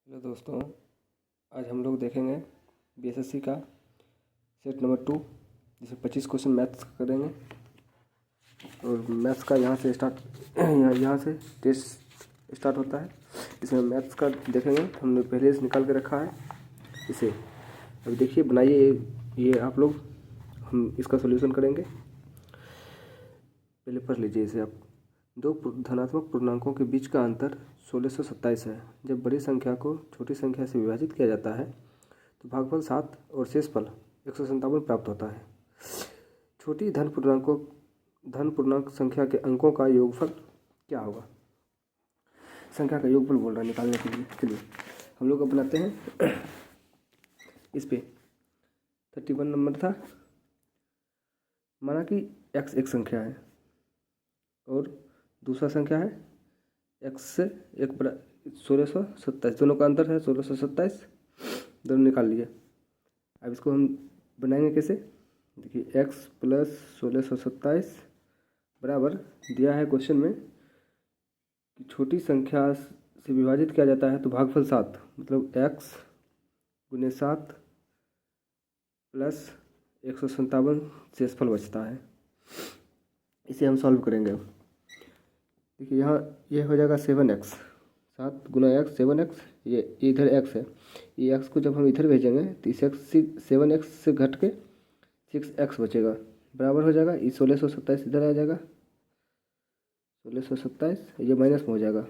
Hello दोस्तों, आज हम लोग देखेंगे बीएसएससी का सेट नंबर 2 जिसमें 25 क्वेश्चन मैथ्स करेंगे। और मैथ्स का यहाँ से टेस्ट स्टार्ट होता है। इसमें मैथ्स का देखेंगे, हमने पहले से निकाल के रखा है इसे। अब देखिए, बनाइए ये आप लोग, हम इसका सॉल्यूशन करेंगे। पहले पढ़ लीजिए इसे आप। दो धनात्मक पूर्णांकों के बीच का अंतर 1627 है। जब बड़ी संख्या को छोटी संख्या से विभाजित किया जाता है तो भागफल 7 और शेषफल 157 प्राप्त होता है। छोटी धन पूर्णांक संख्या के अंकों का योगफल क्या होगा? संख्या का योगफल बोल रहा है निकालने के लिए। चलिए हम लोग बनाते हैं। इस पे 31 नंबर था। माना कि x एक संख्या है और दूसरा संख्या है x से एक बड़ा 1627, दोनों का अंतर है 1627, दोनों निकाल लिए। अब इसको हम बनाएंगे कैसे? देखिए x प्लस 1627 बराबर दिया है क्वेश्चन में कि छोटी संख्या से विभाजित किया जाता है तो भागफल 7, मतलब x गुने 7 प्लस 157 शेषफल बचता है। इसे हम सॉल्व करेंगे। देखिए यहाँ ये हो जाएगा 7x, 7 गुना x 7x, ये इधर x है। ये x को जब हम इधर भेजेंगे तो इस 7x से घट के 6x बचेगा, बराबर हो जाएगा। ये 1627 इधर आ जाएगा, 1627 ये माइनस में हो जाएगा,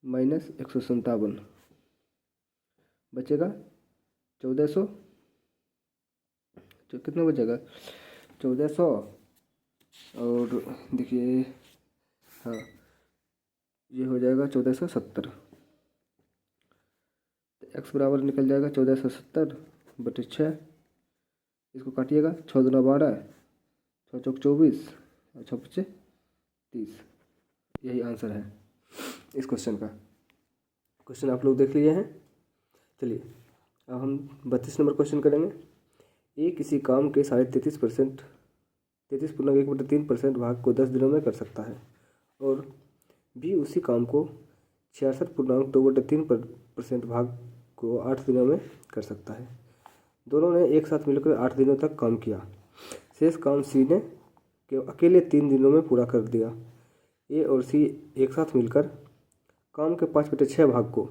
माइनस 157 बचेगा 1400। तो कितना बचेगा? 1400। और देखिए हाँ, ये हो जाएगा 1470। तो x बराबर निकल जाएगा 1470 बटे 6। इसको काटिएगा, 6 दूना 12, 6 चौक 24 और 6 पचे 30। यही आंसर है इस क्वेश्चन का। क्वेश्चन आप लोग देख लिए हैं। चलिए अब हम 32 नंबर क्वेश्चन करेंगे। ए किसी काम के 33.1% 33.1/3% भाग को 10 दिनों में कर सकता है और बी उसी काम को 66.2/3% भाग को 8 दिनों में कर सकता है। दोनों ने एक साथ मिलकर 8 दिनों तक काम किया। शेष काम सी ने अकेले 3 दिनों में पूरा कर दिया। ए और सी एक साथ मिलकर काम के 5/6 भाग को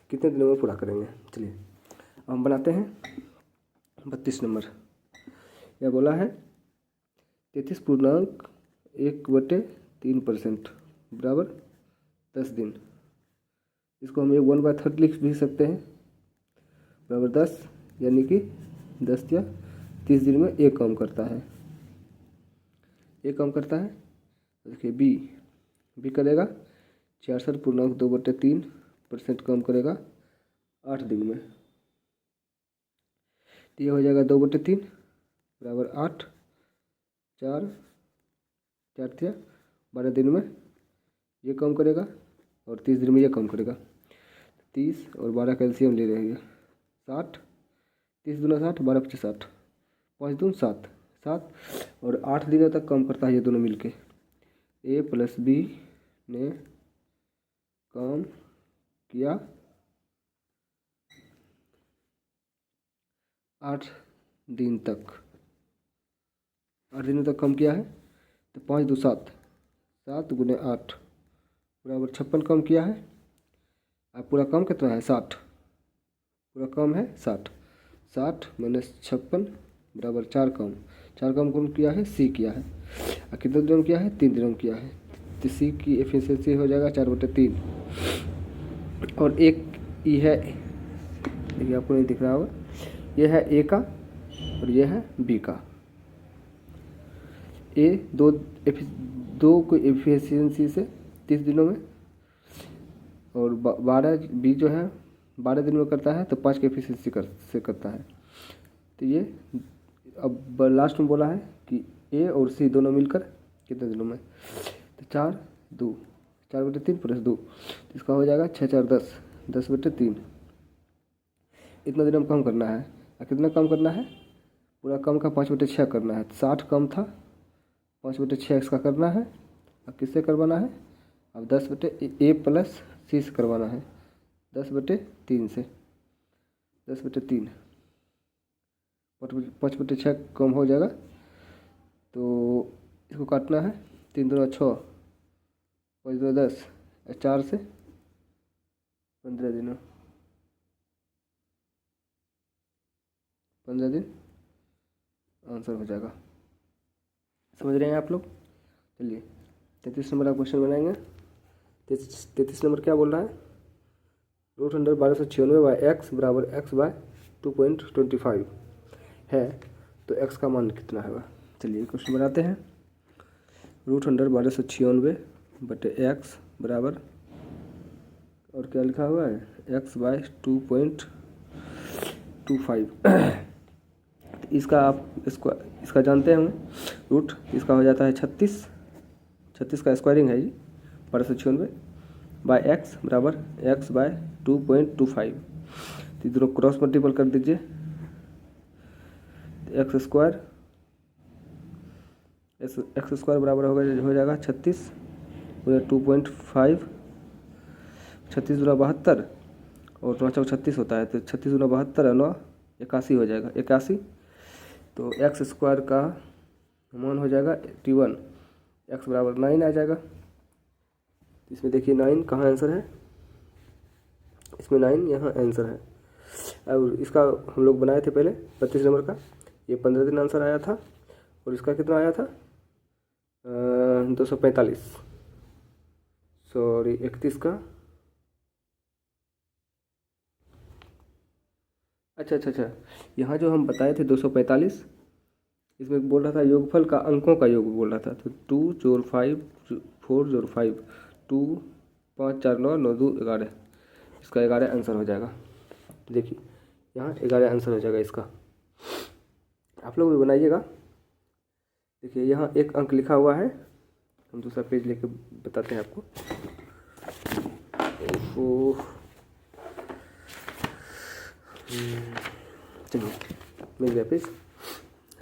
कितने दिनों में पूरा करेंगे? चलिए हम बनाते हैं 32 नंबर। यह बोला है 33.1/3% बराबर 10 दिन। इसको हम 1/3 लिख भी सकते हैं, बराबर 10, यानी कि 10 या 30 दिन में एक काम करता है। एक काम करता है। देखिए बी करेगा 66.2/3% काम करेगा 8 दिन में। तो ये हो जाएगा 2/3 बराबर 8, 4 12 दिन में ये काम करेगा और 30 दिन में ये काम करेगा। 30 और 12 कैल्शियम ले रहेंगे, 60, 30 दूना 60, 12 पचे 60, 5 दून 7, 7 और 8 दिनों तक काम करता है ये दोनों मिलके। ए प्लस बी ने काम किया 8 दिन तक, 8 दिनों तक काम किया है। तो 5 दो 7, 7 गुने 8 बराबर 56 काम किया है। अब पूरा काम कितना है? 60। पूरा काम है 60, 60 माइनस 56 बराबर 4 काम। 4 काम कौन किया है? सी किया है। और कितने दिनों में किया है? 3 दिनों में किया है। तो सी की एफिशिएंसी हो जाएगा 4/3। और एक ई है, देखिए आपको नहीं दिख रहा होगा, ये है ए का और ये है बी का। ए दो को एफिशिएंसी से 30 दिनों में, और 12 बी जो है 12 दिन में करता है तो 5 की एफिशिएंसी से करता है। तो ये अब लास्ट में बोला है कि ए और सी दोनों मिलकर कितने दिनों में? तो 4/3 प्लस 2, इसका हो जाएगा 6 4 10, 10/3। इतना दिन में काम करना है। और कितना काम करना है? पूरा काम का 5/6 करना है। 60 काम था, 5/6 इसका करना है। अब किससे करवाना है? अब 10 बटे ए प्लस सी से करवाना है। 10/3 से 10/3 5/6 कम हो जाएगा। तो इसको काटना है, 3 दूना 6, 5 दूना 10, 4 से 15 दिन, 15 दिन आंसर हो जाएगा। समझ रहे हैं आप लोग? चलिए 33 नंबर का क्वेश्चन बनाएंगे। 33 नंबर क्या बोल रहा है? √1296/x बराबर x/2.25 है, तो x का मान कितना होगा? चलिए क्वेश्चन बनाते हैं। √1296/x बराबर, और क्या लिखा हुआ है, x/2.25। इसका आप इसका जानते हैं, रूट इसका हो जाता है 36 का स्क्वायरिंग है जी, 1296/x बराबर x/2.25। तो दोनों क्रॉस मल्टीपल कर दीजिए, एक्स स्क्वायर बराबर हो जाएगा 36 × 2.5, 36 दूना 72 और 9 चौक 36 होता है, तो 36 दूना 72 और 9 81 हो जाएगा, 81। तो एक्स स्क्वायर का मान हो जाएगा 81, एक्स बराबर 9 आ जाएगा। इसमें देखिए 9 कहाँ आंसर है, इसमें 9 यहाँ आंसर है। और इसका हम लोग बनाए थे पहले 32 नंबर का, ये 15 दिन आंसर आया था, और इसका कितना आया था 245, सॉरी 31 का, अच्छा, यहाँ जो हम बताए थे 245, इसमें बोल रहा था योगफल का अंकों का योग बोल रहा था, तो 2 जोड़ 5 4 जोड़ 5 2 5 4 9 9 2 11, इसका 11 आंसर हो जाएगा। देखिए यहाँ 11 आंसर हो जाएगा इसका, आप लोग भी बनाइएगा। देखिए यहाँ एक अंक लिखा हुआ है, हम दूसरा पेज लेके बताते हैं आपको। चलिए मिल गया पेज।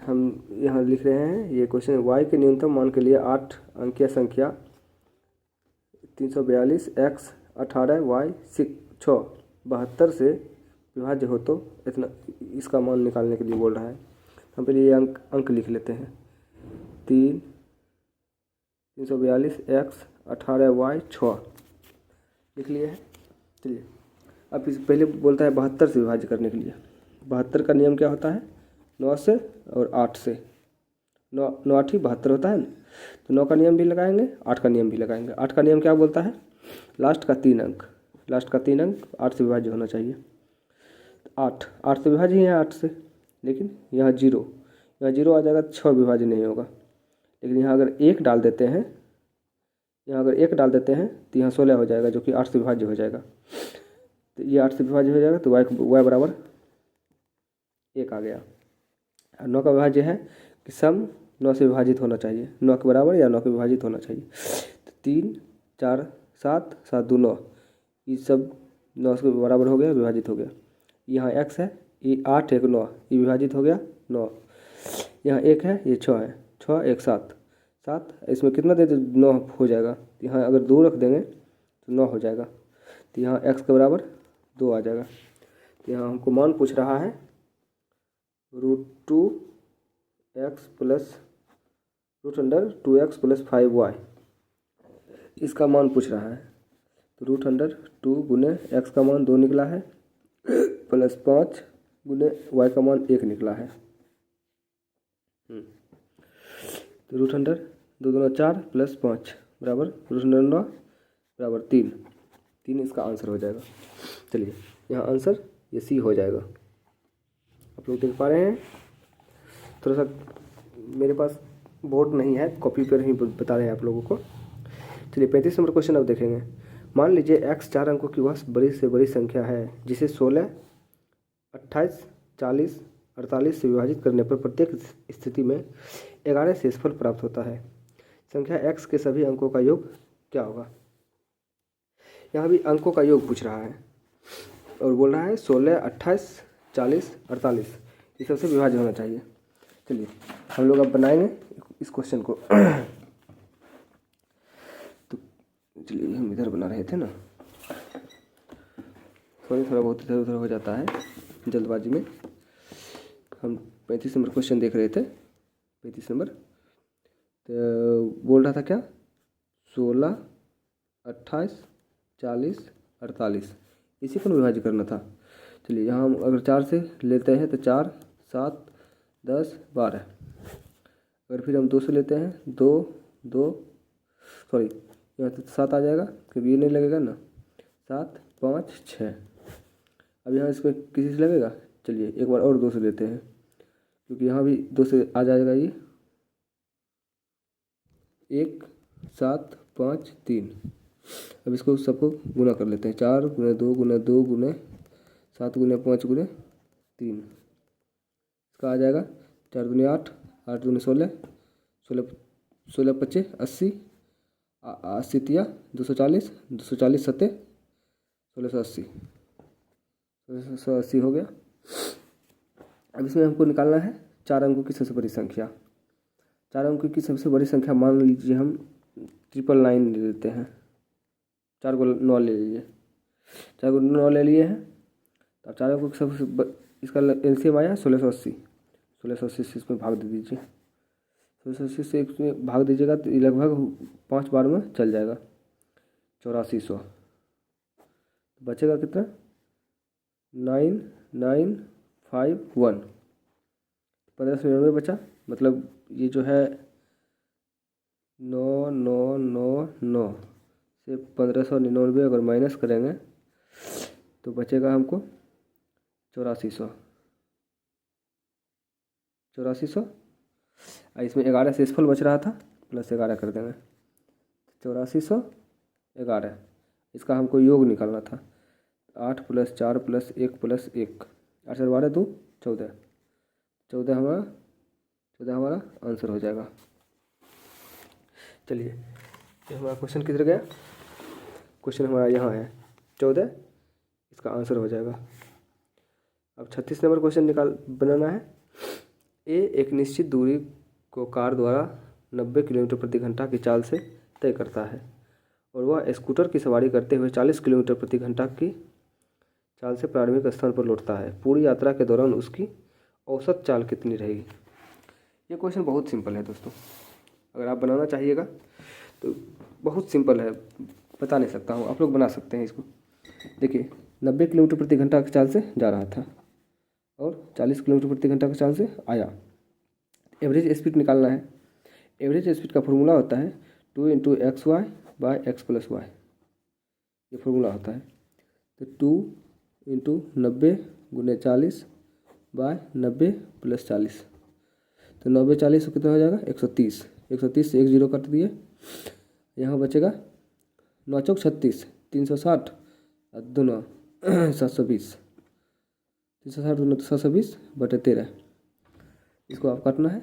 हम यहाँ लिख रहे हैं, ये क्वेश्चन है, y के न्यूनतम मान के लिए 8 अंकीय संख्या 342 x 18 y 6 72 से विभाज्य हो तो इतना, इसका मान निकालने के लिए बोल रहा है। हम पहले ये अंक लिख लेते हैं, 342 x 18 y 6 लिख लिए हैं। चलिए अब इस पहले बोलता है 72 से विभाज्य करने के लिए। 72 का नियम क्या होता है, 9 से और 8 से, 9 8 ही 72 होता है ना, तो 9 का नियम भी लगाएंगे, 8 का नियम भी लगाएंगे। 8 का नियम क्या बोलता है, लास्ट का 3 अंक 8 से विभाज्य होना चाहिए। 8 से विभाज्य ही है 8 से, लेकिन यहाँ 0 आ जाएगा, 6 विभाज्य नहीं होगा। लेकिन यहाँ अगर 1 डाल देते हैं, तो यहाँ 16 हो जाएगा, जो कि 8 से विभाज्य हो जाएगा। तो ये 8 से विभाज्य हो जाएगा, तो y बराबर 1 आ गया। और 9 का विभाज्य है कि सम 9 से विभाजित होना चाहिए, 9 के बराबर या 9 के विभाजित होना चाहिए। तो 3 4 7 7 2 9, ये सब 9 के बराबर हो गया, विभाजित हो गया। यहाँ x है, ये 8 1 9, ये विभाजित हो गया 9। यहाँ 1 है, ये 6 है, 6 1 7 7, इसमें कितना दे 9 हो जाएगा। यहाँ अगर 2 रख देंगे तो 9 हो जाएगा। तो यहाँ x के बराबर 2 आ जाएगा। तो यहाँ हमको मान पूछ रहा है √2x + 5y, इसका मान पूछ रहा है। तो √2 गुने x का मान 2 निकला है, प्लस 5 गुने y का मान 1 निकला है। तो √2 दूना 4 प्लस 5 बराबर √9 बराबर 3 इसका आंसर हो जाएगा। चलिए यहाँ आंसर ये सी हो जाएगा। आप लोग देख पा रहे हैं, थोड़ा सा मेरे पास बोर्ड नहीं है, कॉपी पर ही बता रहे हैं आप लोगों को। चलिए 35 नंबर क्वेश्चन अब देखेंगे। मान लीजिए x 4 अंकों की वह बड़ी से बड़ी संख्या है जिसे 16 28 40 48 से विभाजित करने पर प्रत्येक स्थिति में 11 शेषफल प्राप्त होता है। संख्या x के सभी अंकों का योग क्या होगा। यहाँ भी अंकों का योग पूछ रहा है और बोल रहा है 16 28 40 48 ये सबसे विभाज्य होना चाहिए। चलिए हम लोग अब बनाएंगे इस क्वेश्चन को। तो चलिए हम इधर बना रहे थे ना, सॉरी, थोड़ा बहुत इधर उधर हो जाता है जल्दबाजी में। हम 35 नंबर क्वेश्चन देख रहे थे। 35 नंबर तो बोल रहा था क्या, 16, 28, 40, 48 इसी को विभाजित करना था। चलिए यहाँ हम अगर 4 से लेते हैं तो 4, 7, 10, 12। अगर फिर हम 2 से लेते हैं 2, 2 सॉरी यहाँ तो 7 आ जाएगा क्योंकि ये नहीं लगेगा ना, 7, 5, 6। अब यहाँ इसमें किसी से लगेगा। चलिए एक बार और 2 से लेते हैं क्योंकि यहाँ भी 2 से आ जाएगा ये, 1, 7, 5, 3। अब इसको सबको गुना कर लेते हैं, 4 गुना 2 गुना 2 गुना 7 गुना 5 गुना 3। इसका आ जाएगा 4 दूनी 8, 8 दूनी 16, 16 25 80, 80 तिया 240, 240 सत्ते 1680, 1680 हो गया। अब इसमें हमको निकालना है 4 अंकों की सबसे बड़ी संख्या। 4 अंकों की सबसे बड़ी संख्या मान लीजिए हम 999 ले लेते हैं। 4 को 9 ले लीजिए, 4 को 9 ले लिए हैं। तो अब 4 अंकों की सबसे इसका एलसीएम आया 1680। 1680 से इसमें भाग दे दीजिए, 1680 से इसमें भाग दीजिएगा तो लगभग 5 बार में चल जाएगा, 8400। बचेगा कितना, 9951। 1599 बचा, मतलब ये जो है 9999 से 1599 अगर माइनस करेंगे तो बचेगा हमको 8400। 8400 इसमें 11 शेषफल बच रहा था, प्लस 11 कर देंगे, 8411। इसका हमको योग निकालना था, 8 + 4 + 1 + 1, 8 4 12 2 14, 14 हमारा आंसर हो जाएगा। चलिए ये हमारा क्वेश्चन किधर गया, क्वेश्चन हमारा यहाँ है 14, इसका आंसर हो जाएगा। अब 36 नंबर क्वेश्चन बनाना है। ए एक निश्चित दूरी को कार द्वारा 90 किलोमीटर प्रति घंटा की चाल से तय करता है और वह स्कूटर की सवारी करते हुए 40 किलोमीटर प्रति घंटा की चाल से प्रारंभिक स्थान पर लौटता है। पूरी यात्रा के दौरान उसकी औसत चाल कितनी रहेगी। ये क्वेश्चन बहुत सिंपल है दोस्तों, अगर आप बनाना चाहिएगा तो बहुत सिंपल है, बता नहीं सकता हूँ, आप लोग बना सकते हैं इसको। देखिए 90 किलोमीटर प्रति घंटा की चाल से जा रहा था और 40 किलोमीटर प्रति घंटा की चाल से आया। एवरेज स्पीड निकालना है। एवरेज स्पीड का फॉर्मूला होता है 2 × xy / x + y, ये फॉर्मूला होता है। तो 2 × 90 × 40 / 90 + 40, तो 90 40 कितना हो जाएगा 130। 130 से 1 0 काट दिए, यहाँ बचेगा 9 चौक 36, 360 और 2 720, 360 2 720 बटे 13। इसको आप काटना है,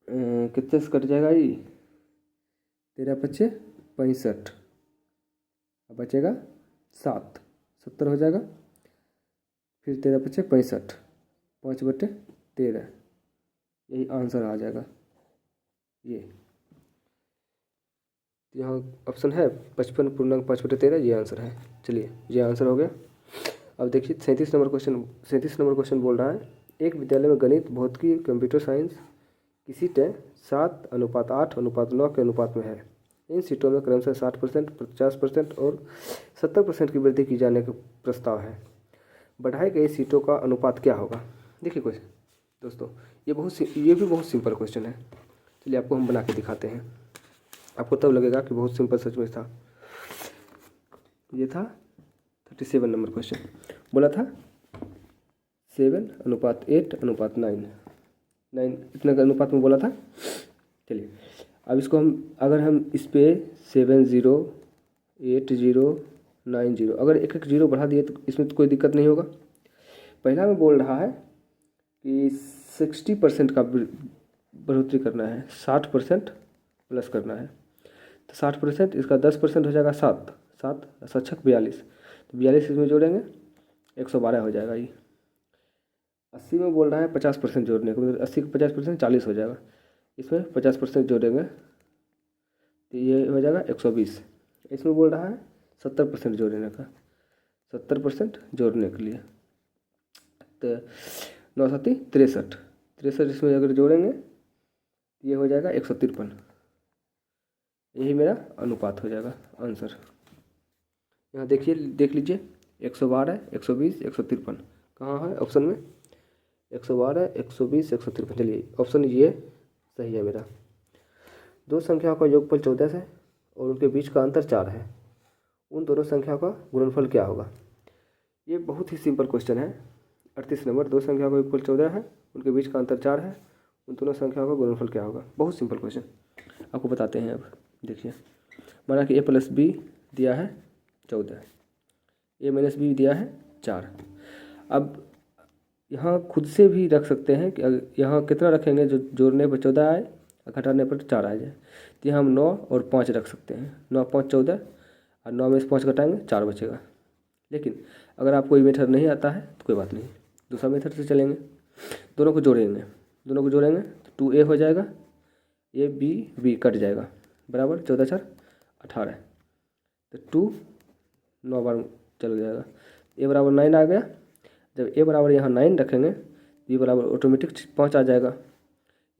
कितने से कट जाएगा ये, 13 × 5 = 65, बचेगा 7, 70 हो जाएगा। फिर 13 × 5 = 65, 5 बटे 13, यही आंसर आ जाएगा। ये यहाँ ऑप्शन है 55.5/13, ये आंसर है। चलिए ये आंसर हो गया। अब देखिए 37 नंबर क्वेश्चन बोल रहा है, एक विद्यालय में गणित, भौतिकी, कंप्यूटर साइंस की सीटें 7:8:9 के अनुपात में है। इन सीटों में क्रमशः 60%, 50% और 70% की वृद्धि की जाने का प्रस्ताव है। बढ़ाई गई सीटों का अनुपात क्या होगा। देखिए क्वेश्चन दोस्तों, ये भी बहुत सिंपल क्वेश्चन है। चलिए आपको हम बना के दिखाते हैं, आपको तब लगेगा कि बहुत सिंपल सच में था। ये था 37 नंबर क्वेश्चन, बोला था 7:8:9, 9 इतने का अनुपात में बोला था। चलिए अब इसको अगर हम इस पर 70, 80, 90 अगर एक एक जीरो बढ़ा दिए तो इसमें तो कोई दिक्कत नहीं होगा। पहला में बोल रहा है कि 60% का बढ़ोतरी करना है, 60% प्लस करना है। तो 60%, इसका 10% हो जाएगा 7, 7 7 42, तो 42 इसमें जोड़ेंगे 112 हो जाएगा। ये 80 में बोल रहा है 50% जोड़ने को, मतलब 80 का 50% 40 हो जाएगा। इसमें 50% जोड़ेंगे तो ये हो जाएगा 120। इसमें बोल रहा है 70% जोड़ने का, 70% जोड़ने के लिए। तो 9 7 63, 63 इसमें अगर जोड़ेंगे ये हो जाएगा 153। यही मेरा अनुपात हो जाएगा आंसर। यहाँ देखिए, देख लीजिए 112, 120, 153 कहाँ है ऑप्शन में? 112, 120, 153। चलिए ऑप्शन ये सही है मेरा। दो संख्याओं का योगफल 14 है और उनके बीच का अंतर 4 है, उन दोनों संख्याओं का गुणनफल क्या होगा? ये बहुत ही सिंपल क्वेश्चन है। 38 नंबर, दो संख्याओं का योगफल 14 है, उनके बीच का अंतर 4 है, उन दोनों संख्याओं का गुणनफल क्या होगा? बहुत सिंपल क्वेश्चन, आपको बताते हैं। अब देखिए, माना कि a + b दिया है 14, a - b दिया है 4। अब यहाँ खुद से भी रख सकते हैं कि यहाँ कितना रखेंगे, जो जोड़ने पर 14 आए और घटाने पर 4 आ जाए। तो यहाँ हम 9 और 5 रख सकते हैं। 9 5 14 और 9 में से 5 घटाएंगे 4 बचेगा। लेकिन अगर आपको ये मेथड नहीं आता है तो कोई बात नहीं, दूसरा मेथड से चलेंगे। दोनों को जोड़ेंगे, दोनों को जोड़ेंगे तो 2a हो जाएगा, a b कट जाएगा, बराबर 14 4 18। तो 2 9 बार चल जाएगा, a बराबर 9 आ गया। जब a बराबर यहाँ 9 रखेंगे b बराबर ऑटोमेटिक 5 आ जाएगा।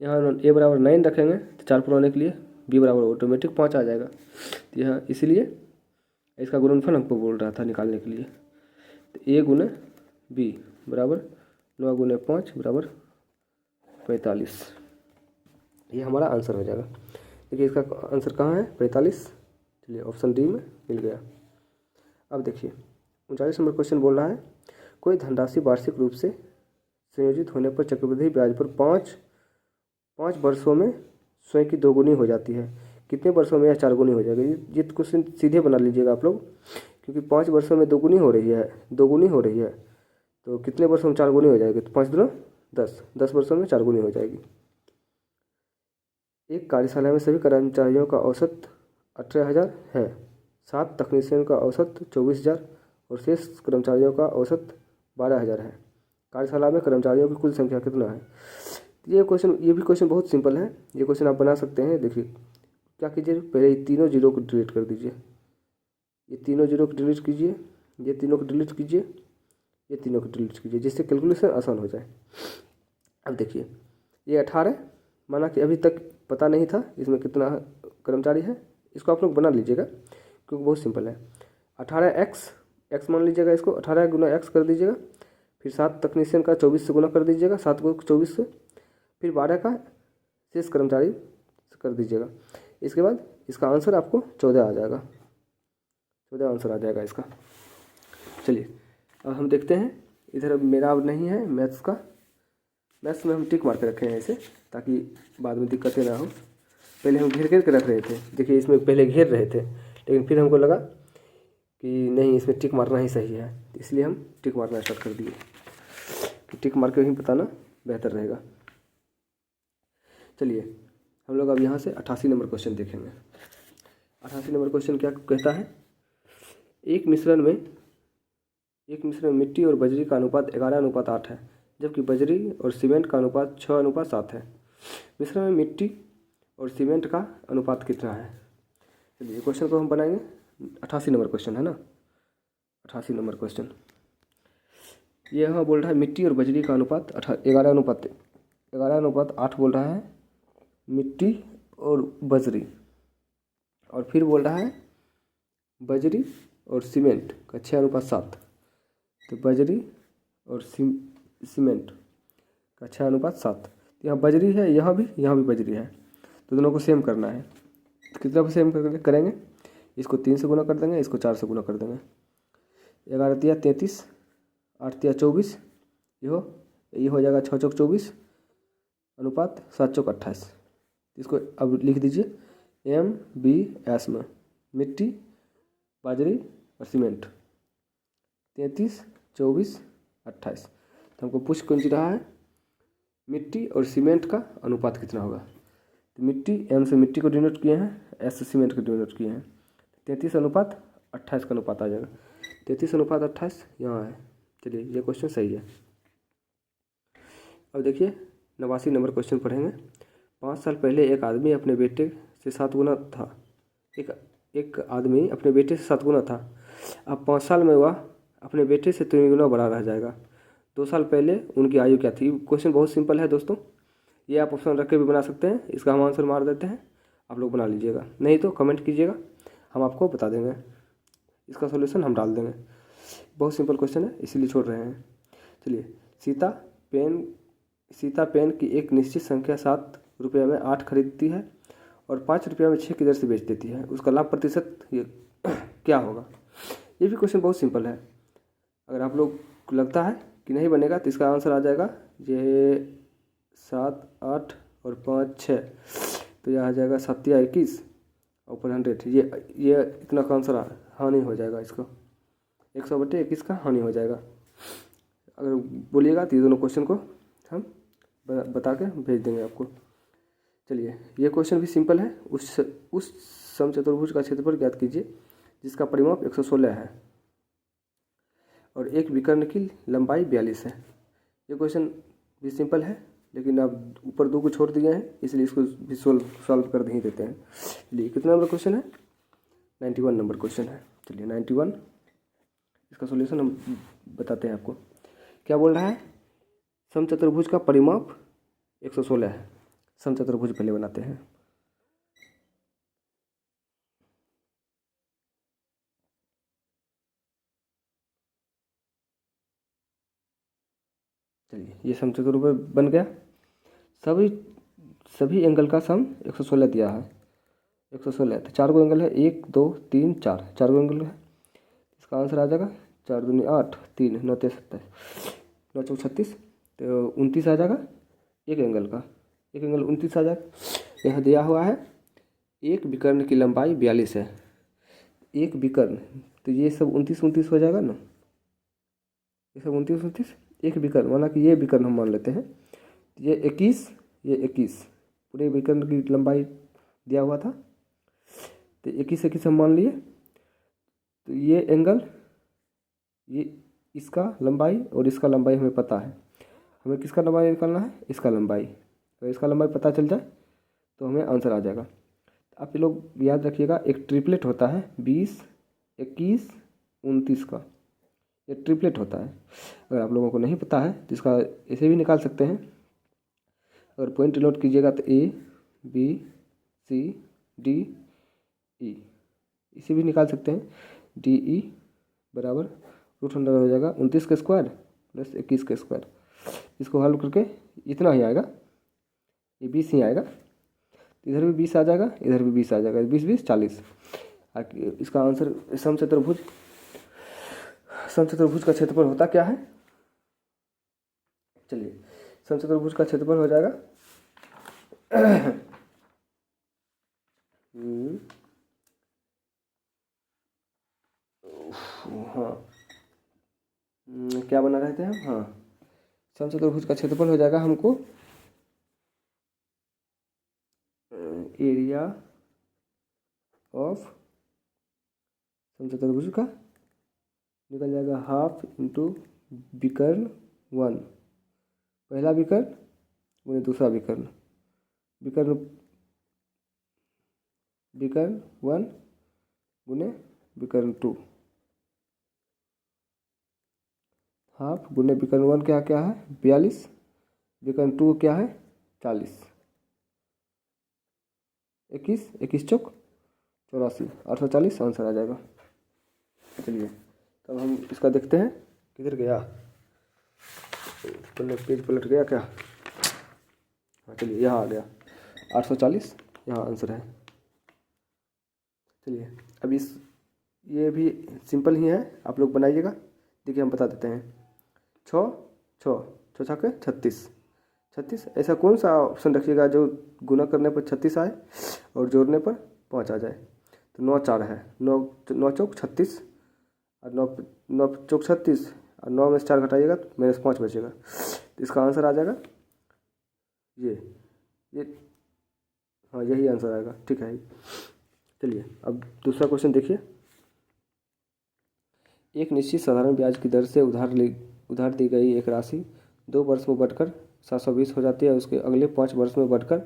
यहाँ a बराबर 9 रखेंगे तो 4 पुराने के लिए b बराबर ऑटोमेटिक 5 आ जाएगा। तो यहाँ इसीलिए इसका गुणनफल हमको बोल रहा था निकालने के लिए। तो a गुने b बराबर 9 गुने 5 बराबर 45। ये हमारा आंसर हो जाएगा। देखिए इसका आंसर कहाँ है? 45। चलिए ऑप्शन डी में मिल गया। अब देखिए 39 नंबर क्वेश्चन बोल रहा है, कोई धनराशि वार्षिक रूप से संयोजित होने पर चक्रवृद्धि ब्याज पर 5 वर्षों में स्वयं की 2 गुनी हो जाती है। कितने वर्षों में यह 4 गुनी हो जाएगी? ये क्वेश्चन सीधे बना लीजिएगा आप लोग, क्योंकि 5 वर्षों में 2 गुनी हो रही है, 2 गुनी हो रही है, तो कितने वर्षों में 4 गुनी हो जाएगी? तो 5 दूना 10, 10 वर्षों में 4 गुनी हो जाएगी। एक कार्यशाला में सभी कर्मचारियों का औसत 18,000 है, 7 तकनीशियन का औसत 24,000 और शेष कर्मचारियों का औसत 12,000 है। कार्यशाला में कर्मचारियों की कुल संख्या कितना है? ये भी क्वेश्चन बहुत सिंपल है। ये क्वेश्चन आप बना सकते हैं। देखिए क्या कीजिए, पहले ये तीनों जीरो को डिलीट कर दीजिए, ये तीनों जीरो को डिलीट कीजिए, ये तीनों को डिलीट कीजिए, ये तीनों को डिलीट कीजिए, जिससे कैलकुलेशन आसान हो जाए। अब देखिए ये 18, माना कि अभी तक पता नहीं था इसमें कितना कर्मचारी है, इसको आप लोग बना लीजिएगा क्योंकि बहुत सिंपल है। 18x मान लीजिएगा, इसको 18 गुना x कर दीजिएगा, फिर 7 तकनीशियन का 24 से गुना कर दीजिएगा, 7 को 24 से, फिर 12 का शेष कर्मचारी कर दीजिएगा। इसके बाद इसका आंसर आपको 14 आ जाएगा, 14 आंसर आ जाएगा इसका। चलिए अब हम देखते हैं, इधर मेरा अब नहीं है मैथ्स का, मैथ्स में हम टिक मार के रखे हैं ऐसे ताकि बाद में दिक्कतें ना हो। पहले हम घेर के रख रहे थे, देखिए इसमें पहले घेर रहे थे, लेकिन फिर हमको लगा कि नहीं इसमें टिक मारना ही सही है, इसलिए हम टिक मारना स्टार्ट कर दिए। तो टिक मार के ही बताना बेहतर रहेगा। चलिए हम लोग अब यहाँ से 88 नंबर क्वेश्चन देखेंगे। 88 नंबर क्वेश्चन क्या कहता है, एक मिश्रण में मिट्टी और बजरी का अनुपात 11:8 है, जबकि बजरी और सीमेंट का अनुपात 6:7 है। मिश्रण में मिट्टी और सीमेंट का अनुपात कितना है? चलिए क्वेश्चन को हम बनाएंगे। 88 नंबर क्वेश्चन है ना, 88 नंबर क्वेश्चन ये यहाँ बोल रहा है मिट्टी और बजरी का अनुपात 11:8 बोल रहा है, मिट्टी और बजरी, और फिर बोल रहा है बजरी और सीमेंट का 6:7। तो बजरी और सीमेंट का 6:7। तो यहाँ बजरी है, यहाँ भी बजरी है, तो दोनों को सेम करना है। कितना सेम करेंगे? इसको 3 से गुना कर देंगे, इसको 4 से गुना कर देंगे। 11 तिया 33, 8 तिया 24, ये हो जाएगा 6 चौक 24 अनुपात 7 चौक 28। इसको अब लिख दीजिए MBS में मिट्टी, बाजरी और सीमेंट 33, 24, 28। तो हमको पूछ कौन सी रहा है, मिट्टी और सीमेंट का अनुपात कितना होगा। तो मिट्टी M से मिट्टी को डिनोट किए हैं, S से सीमेंट को डिनोट किए हैं। 33:28 का अनुपात आ जाएगा। 33:28 यहाँ है। चलिए ये क्वेश्चन सही है। अब देखिए 89 नंबर क्वेश्चन पढ़ेंगे। 5 साल पहले एक आदमी अपने बेटे से 7 गुना था, एक आदमी अपने बेटे से 7 गुना था। अब 5 साल में वह अपने बेटे से 3 गुना बड़ा रह जाएगा। 2 साल पहले उनकी आयु क्या थी। क्वेश्चन बहुत सिंपल है दोस्तों, ये आप ऑप्शन रख के भी बना सकते हैं। इसका हम आंसर मार देते हैं, आप लोग बना लीजिएगा, नहीं तो कमेंट कीजिएगा, हम आपको बता देंगे, इसका सॉल्यूशन हम डाल देंगे। बहुत सिंपल क्वेश्चन है, इसीलिए छोड़ रहे हैं। चलिए, सीता पेन की एक निश्चित संख्या 7 रुपये में 8 खरीदती है और 5 रुपये में 6 की दर से बेच देती है, उसका लाभ प्रतिशत ये क्या होगा। ये भी क्वेश्चन बहुत सिंपल है। अगर आप लोग को लगता है कि नहीं बनेगा तो इसका आंसर आ जाएगा ये 7, 8 और 5, 6, तो यह आ जाएगा 7 या 21 ऊपर 100। ये इतना का आंसर हानि हो जाएगा, इसको 100/21 का हानि हो जाएगा। अगर बोलिएगा तो ये दोनों क्वेश्चन को हम बता के भेज देंगे आपको। चलिए, ये क्वेश्चन भी सिंपल है। उस समचतुर्भुज का क्षेत्रफल ज्ञात कीजिए जिसका परिमाप 116 है और एक विकर्ण की लंबाई 42 है। ये क्वेश्चन भी सिंपल है, लेकिन आप ऊपर 2 को छोड़ दिए हैं, इसलिए इसको भी सॉल्व कर ही देते हैं। चलिए, कितना नंबर क्वेश्चन है, 91 नंबर क्वेश्चन है। चलिए 91, इसका सॉल्यूशन हम बताते हैं आपको। क्या बोल रहा है, समचतुर्भुज का परिमाप 116 है। समचतुर्भुज पहले बनाते हैं। चलिए, ये समचतुर्भुज बन गया। सभी एंगल का सम 116 दिया है। 116 तो 4 गो एंगल है, 1 2 3 4, 4 गो एंगल है। इसका आंसर आ जाएगा 4 दूनी 8, 3 9 3 27, 9 4 36, तो 29 आ जाएगा। एक एंगल 29 आ जाएगा। यहाँ दिया हुआ है एक विकर्ण की लंबाई 42 है। एक विकर्ण, तो ये सब 29 हो जाएगा ना, ये सब 29 एक विकर्ण, माना कि ये विकर्ण हम मान लेते हैं, ये 21, ये 21, पूरे विकर्ण की लंबाई दिया हुआ था, तो 21 हम मान लिए। तो ये एंगल, ये इसका लंबाई और इसका लंबाई हमें पता है। हमें किसका लंबाई निकालना है, इसका लंबाई। तो इसका लंबाई पता चल जाए तो हमें आंसर आ जाएगा। आप ये लोग याद रखिएगा, एक ट्रिपलेट होता है 20, 21, 29 का, ये ट्रिपलेट होता है। अगर आप लोगों को नहीं पता है तो इसका ऐसे भी निकाल सकते हैं। अगर पॉइंट नोट कीजिएगा तो A B C D E, इसे भी निकाल सकते हैं। DE बराबर √100 हो जाएगा 29 का स्क्वायर प्लस 21 का स्क्वायर। इसको हल करके इतना ही आएगा, ये 20 ही आएगा। इधर भी 20 आ जाएगा, इधर भी 20 आ जाएगा, 20 20 40। इसका आंसर समचतुर्भुज का क्षेत्रफल होता क्या है। चलिए, समचतुर्भुज का क्षेत्रफल हो जाएगा हाँ, क्या बना रहे थे हम, हाँ, समचतुर्भुज का क्षेत्रफल हो जाएगा हमको एरिया ऑफ समचतुर्भुज का निकल जाएगा हाफ इंटू विकर्ण 1, पहला विकर्ण गुने दूसरा विकर्ण, विकर्ण 1 गुने विकर्ण 2, हाफ गुने विकर्ण 1 क्या क्या है 42, विकर्ण 2 क्या है 40, 21 चौक 84, 840 आंसर आ जाएगा। चलिए, तब हम इसका देखते हैं, किधर गया, पेज पलट गया क्या। हाँ, चलिए यहाँ आ गया 840, यहाँ आंसर है। चलिए, अब ये भी सिंपल ही है, आप लोग बनाइएगा। देखिए, हम बता देते हैं। 6 6 6 के 36, ऐसा कौन सा ऑप्शन रखिएगा जो गुना करने पर 36 आए और जोड़ने पर 5 आ जाए। तो 9 4 है, 9 चौक 36 और 9 चौक 36 और 9 में से 4 घटाइएगा तो -5 बचेगा। तो इसका आंसर आ जाएगा ये हाँ, यही आंसर आएगा। ठीक है, चलिए अब दूसरा क्वेश्चन देखिए। एक निश्चित साधारण ब्याज की दर से उधार दी गई एक राशि 2 वर्ष में बढ़कर 720 हो जाती है, उसके अगले 5 वर्ष में बढ़कर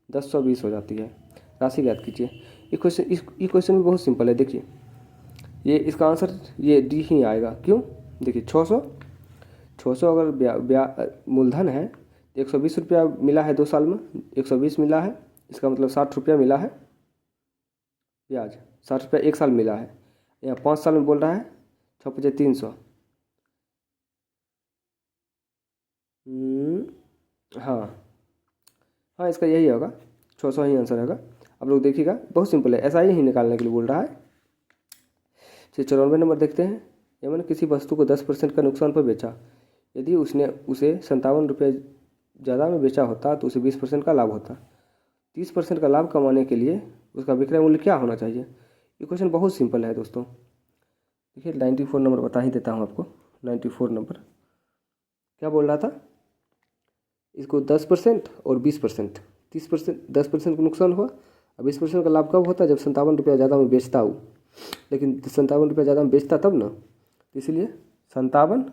1020 हो जाती है। राशि ज्ञात कीजिए। ये क्वेश्चन भी बहुत सिंपल है। देखिए, ये इसका आंसर ये डी ही आएगा। क्यों? देखिए 600 अगर मूलधन है, 120 रुपया मिला है 2 साल में, 120 मिला है, इसका मतलब 60 रुपया मिला है ब्याज, 60 रुपया 1 साल मिला है। यहाँ 5 साल में बोल रहा है 6×5=300। हाँ हाँ, इसका यही होगा, 600 ही आंसर होगा। आप लोग देखिएगा, बहुत सिंपल है, ऐसा ही निकालने के लिए बोल रहा है। चलिए 94 नंबर देखते हैं। यमन किसी वस्तु को 10% का नुकसान पर बेचा, यदि उसने उसे 57 रुपये ज़्यादा में बेचा होता तो उसे 20% का लाभ होता। 30% का लाभ कमाने के लिए उसका विक्रय मूल्य क्या होना चाहिए? ये क्वेश्चन बहुत सिंपल है दोस्तों। देखिए 94 नंबर बता ही देता हूँ आपको। 94 नंबर क्या बोल रहा था? इसको 10% और 20%, 30%, 10% का नुकसान हुआ और 20% का लाभ कब होता है? जब 57 रुपया ज़्यादा में बेचता हूँ। लेकिन 57 रुपया ज़्यादा में बेचता तब ना, इसलिए 57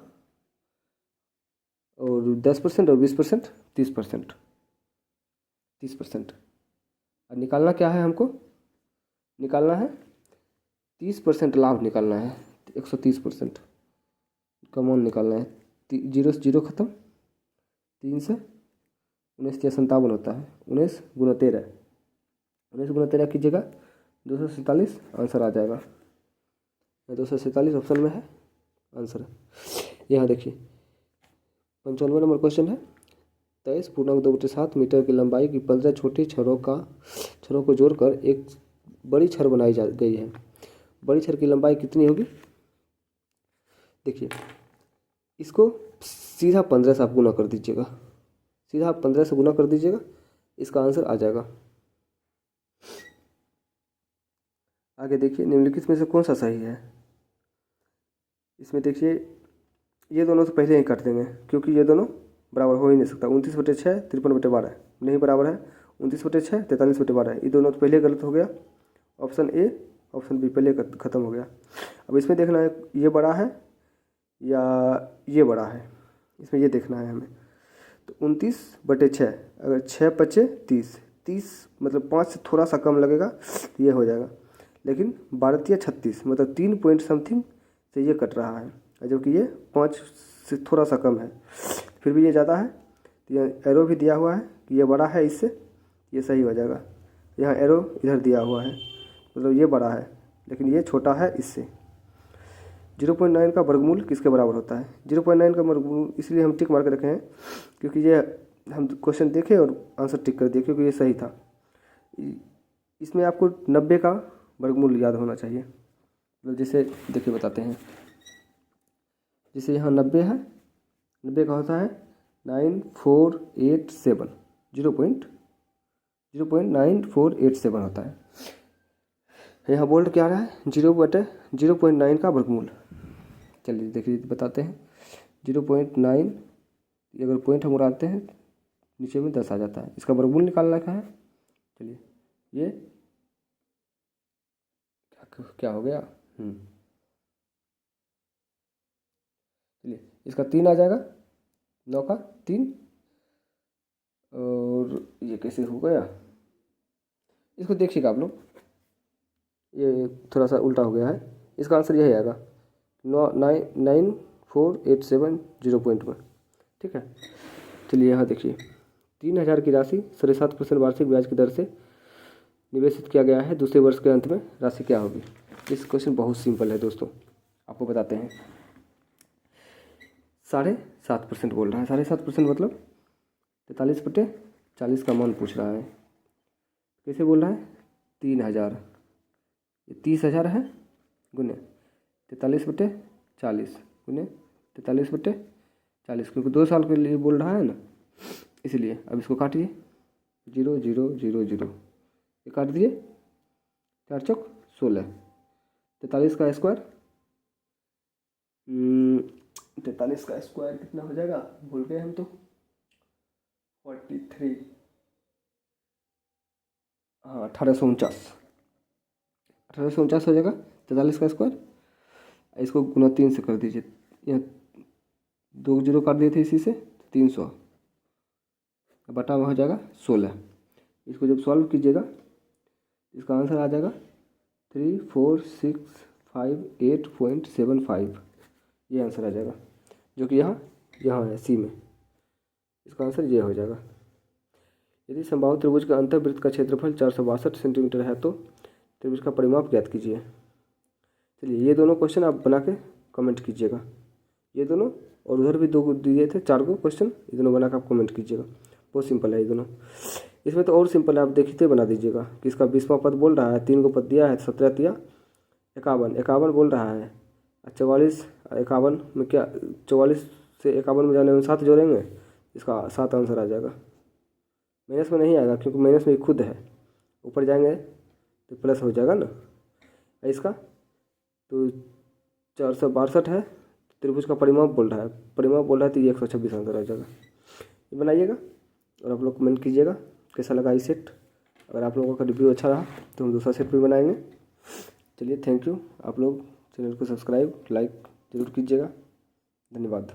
और 10% और 20%, 30%, 30%। और निकालना क्या है हमको? निकालना है 30% लाभ निकालना है, 130% कमौन निकालना है। 0 से 0 खत्म, 3 से 19 या 57 होता है, 19 गुना 13, 19 गुना 13 कीजिएगा 247 आंसर आ जाएगा। 247 ऑप्शन में है आंसर। यहाँ देखिए 95 नंबर क्वेश्चन है। 23.2/7 मीटर की लंबाई की 15 छोटी छड़ों को जोड़कर एक बड़ी छड़ बनाई जा गई है। बड़ी छड़ की लंबाई कितनी होगी? देखिए इसको सीधा 15 से आप गुना कर दीजिएगा, सीधा आप 15 से गुना कर दीजिएगा, इसका आंसर आ जाएगा। आगे देखिए निम्नलिखित में से कौन सा सही है? इसमें देखिए ये दोनों तो पहले ही काट देंगे, क्योंकि ये दोनों बराबर हो ही नहीं सकता। 29/6 53/12 नहीं बराबर है। 29/6 43/12, ये दोनों तो पहले गलत हो गया। ऑप्शन ए, ऑप्शन बी पहले ख़त्म हो गया। अब इसमें देखना है ये बड़ा है या ये बड़ा है, इसमें ये देखना है हमें। तो 29/6, अगर 6×5 = 30 मतलब 5 से थोड़ा सा कम लगेगा तो ये हो जाएगा। लेकिन 12×3 = 36 मतलब 3 पॉइंट समथिंग से ये कट रहा है, जबकि ये 5 से थोड़ा सा कम है, फिर भी ये ज़्यादा है। तो यहाँ एरो भी दिया हुआ है कि ये बड़ा है इससे, ये सही हो जाएगा। यहाँ एरो इधर दिया हुआ है, मतलब ये बड़ा है लेकिन ये छोटा है इससे। 0.9 का वर्गमूल किसके बराबर होता है? 0.9 का वर्गमूल इसलिए हम टिक मार के रखे हैं क्योंकि ये हम क्वेश्चन देखे और आंसर टिक कर दिए, क्योंकि ये सही था। इसमें आपको 90 का वर्गमूल याद होना चाहिए। मतलब जैसे देखिए बताते हैं, जैसे यहाँ 90 है, 90 का होता है 9487, 0.9487 होता है। यहाँ बोल्ड क्या रहा है? 0/0.9 का वर्गमूल। चलिए देखिए बताते हैं। 0.9 अगर पॉइंट हम उड़ाते हैं नीचे में 10 आ जाता है, इसका वर्गमूल निकालना क्या है? चलिए ये क्या हो गया? चलिए इसका 3 आ जाएगा, 9 का 3, और ये कैसे हो गया? इसको देखिएगा आप लोग, ये थोड़ा सा उल्टा हो गया है। इसका आंसर यही आएगा 9487 0.1। ठीक है, चलिए यहाँ देखिए 3000 की राशि 7.5% वार्षिक ब्याज की दर से निवेशित किया गया है, दूसरे वर्ष के अंत में राशि क्या होगी? इस क्वेश्चन बहुत सिंपल है दोस्तों, आपको बताते हैं। 7.5% बोल रहा है, 7.5% मतलब 43/40 का मान पूछ रहा है। कैसे बोल रहा है? 3000, ये 30,000 है, गुने 43/40 गुने 43/40, क्योंकि 2 साल के लिए बोल रहा है ना, इसलिए। अब इसको काटिए, 0 0 0 0, ये काट दिए, 4 चौक 16, 43 का स्क्वायर, 43 का स्क्वायर कितना हो जाएगा? भूल गए हम तो, 43, हाँ 1849 हो जाएगा 43 का स्क्वायर। इसको गुना 3 से कर दीजिए, यहाँ 2 0 काट दिए थे इसी से, 300 बटा में हो जाएगा 16। इसको जब सॉल्व कीजिएगा इसका आंसर आ जाएगा 3465 58.75 ये आंसर आ जाएगा, जो कि यहाँ है सी में। इसका आंसर ये हो जाएगा। यदि समबाहु त्रिभुज का अंतर्वृत्त का क्षेत्रफल 462 सेंटीमीटर है तो त्रिभुज का परिमाप ज्ञात कीजिए। चलिए ये दोनों क्वेश्चन आप बना के कमेंट कीजिएगा, ये दोनों, और उधर भी 2 दिए थे 4 क्वेश्चन, ये दोनों बना के आप कमेंट कीजिएगा। बहुत सिंपल है ये दोनों। इसमें तो और सिंपल है, आप देखते बना दीजिएगा कि इसका 20वां पद बोल रहा है, 3 पद दिया है, 17 तिया 51 बोल रहा है, 44 51 में क्या 44 से 51 में जाने में 7 जोड़ेंगे, इसका 7 आंसर आ जाएगा। माइनस में नहीं आएगा क्योंकि माइनस में खुद है, ऊपर जाएंगे तो प्लस हो जाएगा ना। इसका तो 462 है, त्रिभुज का परिमाप बोल रहा है तो ये 126 आंसर आ जाएगा। ये बनाइएगा और आप लोग कमेंट कीजिएगा कैसा लगा ये सेट। अगर आप लोगों का रिव्यू अच्छा रहा तो हम दूसरा सेट भी बनाएंगे। चलिए थैंक यू। आप लोग चैनल को सब्सक्राइब लाइक ज़रूर कीजिएगा। धन्यवाद।